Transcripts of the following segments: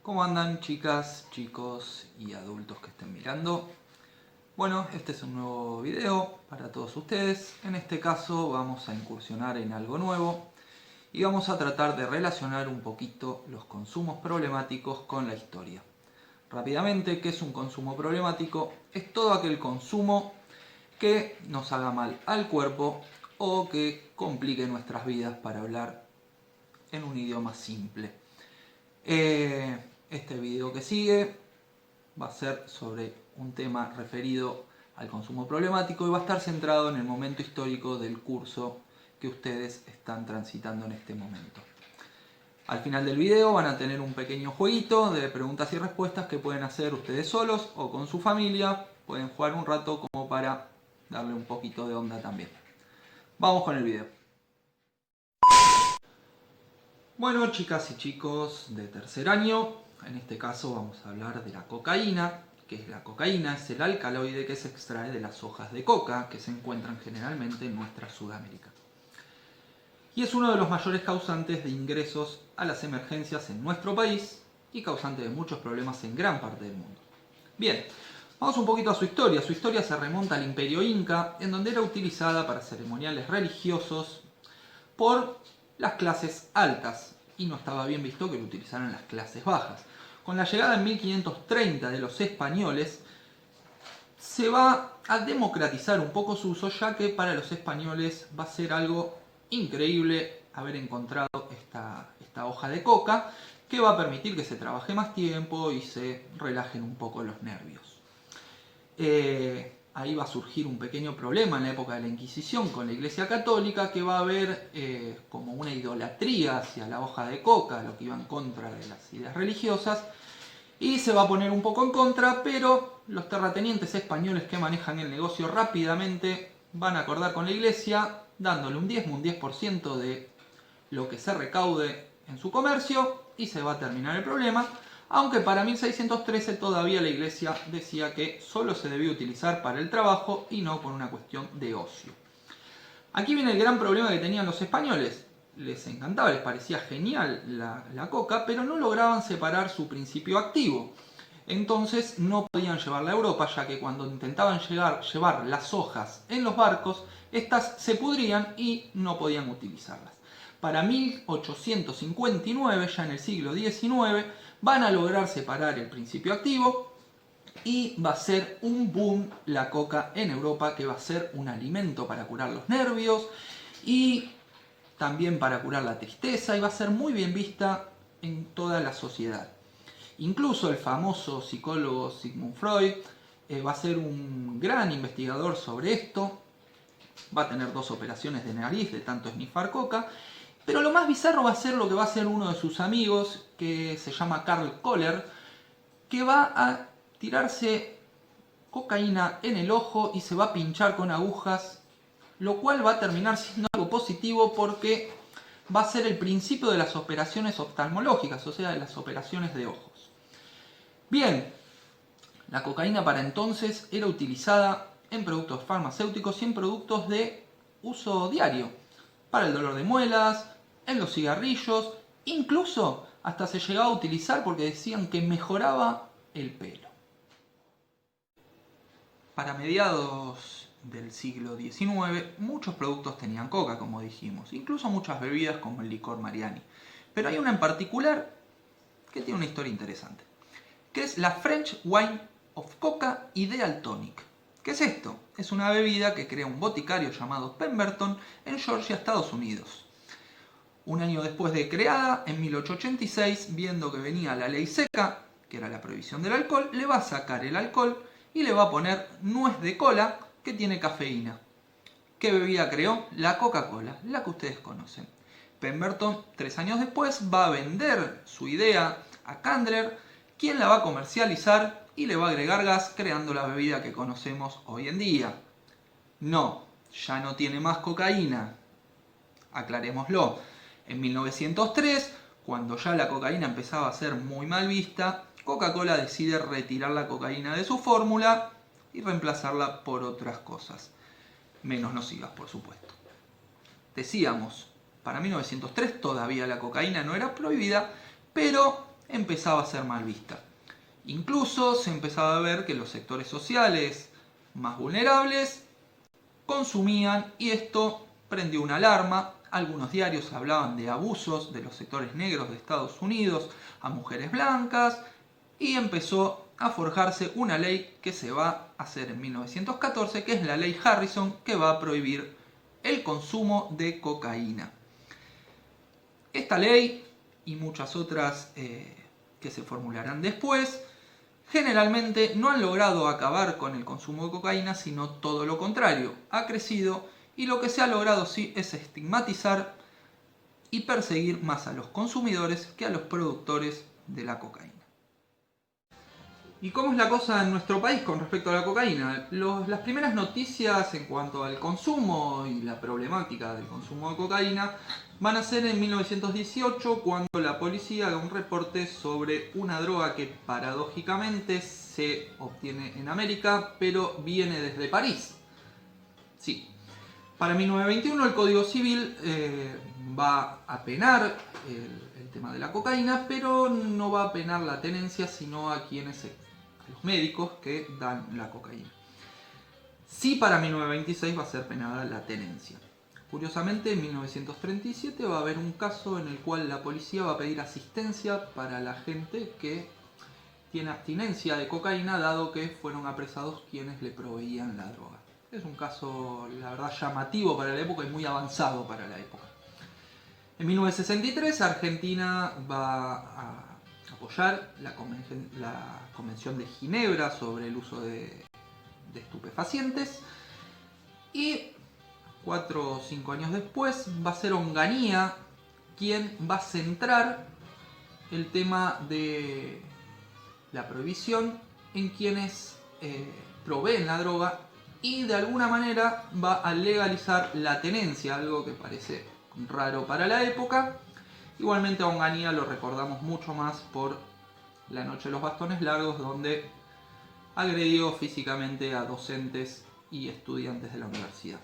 ¿Cómo andan, chicas, chicos y adultos que estén mirando? Bueno, este es un nuevo video para todos ustedes. En este caso vamos a incursionar en algo nuevo y vamos a tratar de relacionar un poquito los consumos problemáticos con la historia. Rápidamente, ¿qué es un consumo problemático? Es todo aquel consumo que nos haga mal al cuerpo o que complique nuestras vidas, para hablar en un idioma simple. Este video que sigue va a ser sobre un tema referido al consumo problemático y va a estar centrado en el momento histórico del curso que ustedes están transitando en este momento. Al final del video van a tener un pequeño jueguito de preguntas y respuestas que pueden hacer ustedes solos o con su familia. Pueden jugar un rato como para darle un poquito de onda también. Vamos con el video. Bueno, chicas y chicos de tercer año, en este caso vamos a hablar de la cocaína. ¿Qué es la cocaína? Es el alcaloide que se extrae de las hojas de coca que se encuentran generalmente en nuestra Sudamérica. Y es uno de los mayores causantes de ingresos a las emergencias en nuestro país y causante de muchos problemas en gran parte del mundo. Bien, vamos un poquito a su historia. Su historia se remonta al Imperio Inca, en donde era utilizada para ceremoniales religiosos por las clases altas y no estaba bien visto que lo utilizaran las clases bajas. Con la llegada en 1530 de los españoles se va a democratizar un poco su uso, ya que para los españoles va a ser algo increíble haber encontrado esta hoja de coca, que va a permitir que se trabaje más tiempo y se relajen un poco los nervios. Ahí va a surgir un pequeño problema en la época de la Inquisición con la Iglesia Católica, que va a haber como una idolatría hacia la hoja de coca, lo que iba en contra de las ideas religiosas, y se va a poner un poco en contra, pero los terratenientes españoles que manejan el negocio rápidamente van a acordar con la Iglesia, dándole un 10% de lo que se recaude en su comercio, y se va a terminar el problema. Aunque para 1613 todavía la Iglesia decía que solo se debía utilizar para el trabajo y no por una cuestión de ocio. Aquí viene el gran problema que tenían los españoles. Les encantaba, les parecía genial la coca, pero no lograban separar su principio activo. Entonces no podían llevarla a Europa, ya que cuando intentaban llevar las hojas en los barcos, estas se pudrían y no podían utilizarlas. Para 1859, ya en el siglo XIX, van a lograr separar el principio activo y va a ser un boom la coca en Europa, que va a ser un alimento para curar los nervios y también para curar la tristeza, y va a ser muy bien vista en toda la sociedad. Incluso el famoso psicólogo Sigmund Freud va a ser un gran investigador sobre esto. Va a tener 2 operaciones de nariz de tanto snifar coca. Pero lo más bizarro va a ser lo que va a hacer uno de sus amigos, que se llama Karl Kohler, que va a tirarse cocaína en el ojo y se va a pinchar con agujas, lo cual va a terminar siendo algo positivo, porque va a ser el principio de las operaciones oftalmológicas, o sea, de las operaciones de ojos. Bien, la cocaína para entonces era utilizada en productos farmacéuticos y en productos de uso diario, para el dolor de muelas, en los cigarrillos, incluso hasta se llegaba a utilizar porque decían que mejoraba el pelo. Para mediados del siglo XIX, muchos productos tenían coca, como dijimos, incluso muchas bebidas como el licor Mariani. Pero hay una en particular que tiene una historia interesante, que es la French Wine of Coca Ideal Tonic. ¿Qué es esto? Es una bebida que crea un boticario llamado Pemberton en Georgia, Estados Unidos. Un año después de creada, en 1886, viendo que venía la ley seca, que era la prohibición del alcohol, le va a sacar el alcohol y le va a poner nuez de cola, que tiene cafeína. ¿Qué bebida creó? La Coca-Cola, la que ustedes conocen. Pemberton, 3 años después, va a vender su idea a Candler, quien la va a comercializar y le va a agregar gas, creando la bebida que conocemos hoy en día. No, ya no tiene más cocaína. Aclarémoslo. En 1903, cuando ya la cocaína empezaba a ser muy mal vista, Coca-Cola decide retirar la cocaína de su fórmula y reemplazarla por otras cosas, menos nocivas, por supuesto. Decíamos, para 1903 todavía la cocaína no era prohibida, pero empezaba a ser mal vista. Incluso se empezaba a ver que los sectores sociales más vulnerables consumían y esto prendió una alarma. Algunos diarios hablaban de abusos de los sectores negros de Estados Unidos a mujeres blancas y empezó a forjarse una ley que se va a hacer en 1914, que es la ley Harrison, que va a prohibir el consumo de cocaína. Esta ley y muchas otras que se formularán después generalmente no han logrado acabar con el consumo de cocaína, sino todo lo contrario, ha crecido y lo que se ha logrado sí es estigmatizar y perseguir más a los consumidores que a los productores de la cocaína. ¿Y cómo es la cosa en nuestro país con respecto a la cocaína? Las primeras noticias en cuanto al consumo y la problemática del consumo de cocaína van a ser en 1918, cuando la policía haga un reporte sobre una droga que paradójicamente se obtiene en América, pero viene desde París. Sí. Para 1921 el Código Civil va a penar el tema de la cocaína, pero no va a penar la tenencia, sino a los médicos que dan la cocaína. Sí, para 1926 va a ser penada la tenencia. Curiosamente, en 1937 va a haber un caso en el cual la policía va a pedir asistencia para la gente que tiene abstinencia de cocaína, dado que fueron apresados quienes le proveían la droga. Es un caso, la verdad, llamativo para la época y muy avanzado para la época. En 1963 Argentina va a apoyar la Convención de Ginebra sobre el uso de estupefacientes y 4 o 5 años después va a ser Onganía quien va a centrar el tema de la prohibición en quienes proveen la droga y de alguna manera va a legalizar la tenencia, algo que parece raro para la época. Igualmente a Onganía lo recordamos mucho más por la noche de los bastones largos, donde agredió físicamente a docentes y estudiantes de la universidad.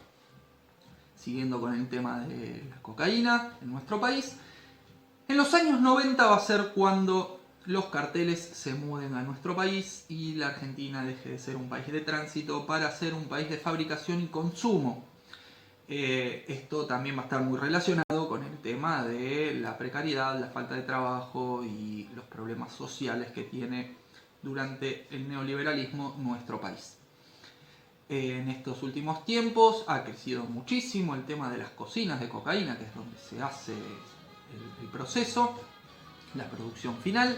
Siguiendo con el tema de la cocaína en nuestro país, en los años 90 va a ser cuando los carteles se muden a nuestro país y la Argentina deje de ser un país de tránsito para ser un país de fabricación y consumo. Esto también va a estar muy relacionado con el tema de la precariedad, la falta de trabajo y los problemas sociales que tiene durante el neoliberalismo nuestro país. En estos últimos tiempos ha crecido muchísimo el tema de las cocinas de cocaína, que es donde se hace el proceso, la producción final.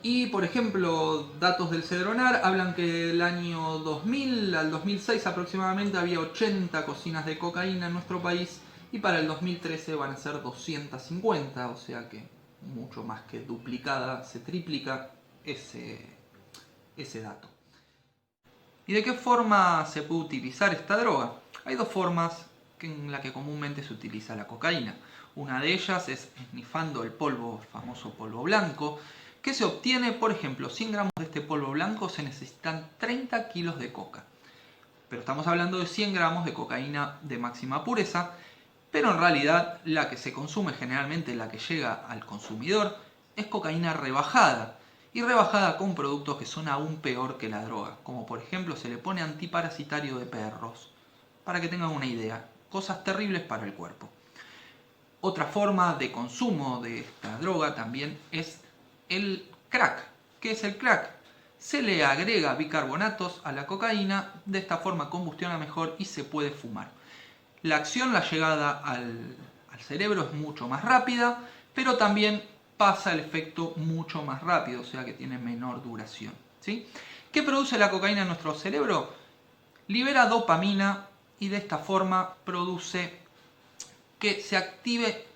Y por ejemplo, datos del Cedronar hablan que del año 2000 al 2006 aproximadamente había 80 cocinas de cocaína en nuestro país y para el 2013 van a ser 250, o sea que mucho más que duplicada, se triplica ese dato. ¿Y de qué forma se puede utilizar esta droga? Hay dos formas en las que comúnmente se utiliza la cocaína. Una de ellas es esnifando el polvo, el famoso polvo blanco, que se obtiene, por ejemplo, 100 gramos de este polvo blanco se necesitan 30 kilos de coca. Pero estamos hablando de 100 gramos de cocaína de máxima pureza, pero en realidad la que se consume, generalmente la que llega al consumidor, es cocaína rebajada. Y rebajada con productos que son aún peor que la droga, como por ejemplo se le pone antiparasitario de perros, para que tengan una idea, cosas terribles para el cuerpo. Otra forma de consumo de esta droga también es el crack. ¿Qué es el crack? Se le agrega bicarbonatos a la cocaína, de esta forma combustiona mejor y se puede fumar. La acción, la llegada al cerebro es mucho más rápida, pero también pasa el efecto mucho más rápido, o sea que tiene menor duración, ¿sí? ¿Qué produce la cocaína en nuestro cerebro? Libera dopamina y de esta forma produce que se active,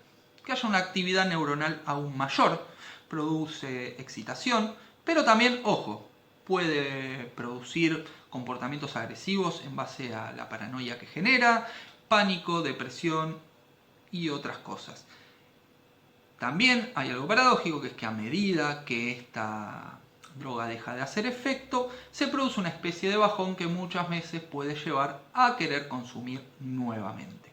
que haya una actividad neuronal aún mayor, produce excitación, pero también, ojo, puede producir comportamientos agresivos en base a la paranoia que genera, pánico, depresión y otras cosas. También hay algo paradójico, que es que a medida que esta droga deja de hacer efecto, se produce una especie de bajón que muchas veces puede llevar a querer consumir nuevamente.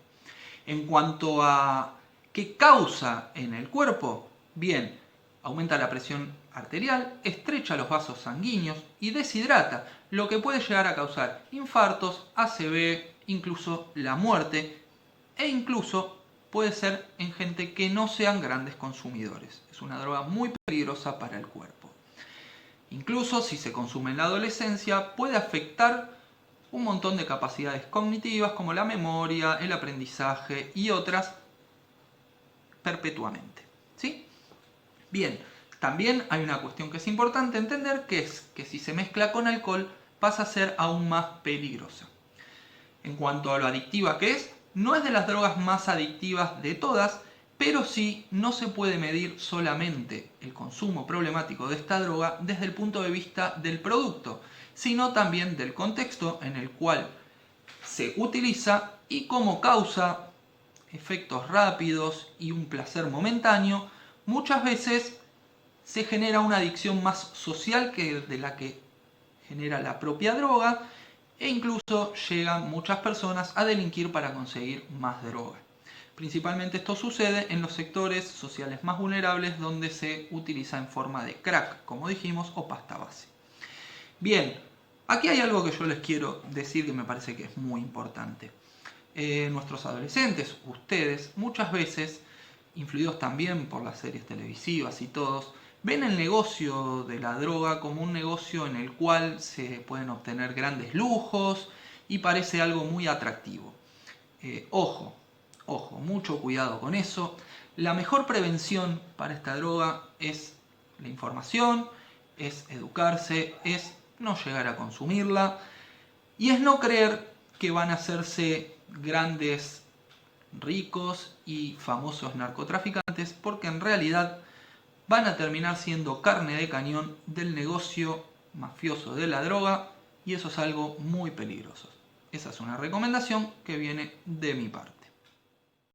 En cuanto a qué causa en el cuerpo, bien, aumenta la presión arterial, estrecha los vasos sanguíneos y deshidrata, lo que puede llegar a causar infartos, ACV, incluso la muerte, e incluso puede ser en gente que no sean grandes consumidores. Es una droga muy peligrosa para el cuerpo. Incluso si se consume en la adolescencia, puede afectar un montón de capacidades cognitivas como la memoria, el aprendizaje y otras perpetuamente. ¿Sí? Bien, también hay una cuestión que es importante entender, que es que si se mezcla con alcohol pasa a ser aún más peligrosa. En cuanto a lo adictiva que es, no es de las drogas más adictivas de todas, pero sí no se puede medir solamente el consumo problemático de esta droga desde el punto de vista del producto, sino también del contexto en el cual se utiliza y cómo causa efectos rápidos y un placer momentáneo. Muchas veces se genera una adicción más social que de la que genera la propia droga, e incluso llegan muchas personas a delinquir para conseguir más droga. Principalmente esto sucede en los sectores sociales más vulnerables, donde se utiliza en forma de crack, como dijimos, o pasta base. Bien, aquí hay algo que yo les quiero decir que me parece que es muy importante. Nuestros adolescentes, ustedes, muchas veces, influidos también por las series televisivas y todos, ven el negocio de la droga como un negocio en el cual se pueden obtener grandes lujos y parece algo muy atractivo. Ojo, mucho cuidado con eso. La mejor prevención para esta droga es la información, es educarse, es no llegar a consumirla y es no creer que van a hacerse grandes, ricos y famosos narcotraficantes, porque en realidad van a terminar siendo carne de cañón del negocio mafioso de la droga, y eso es algo muy peligroso. Esa es una recomendación que viene de mi parte.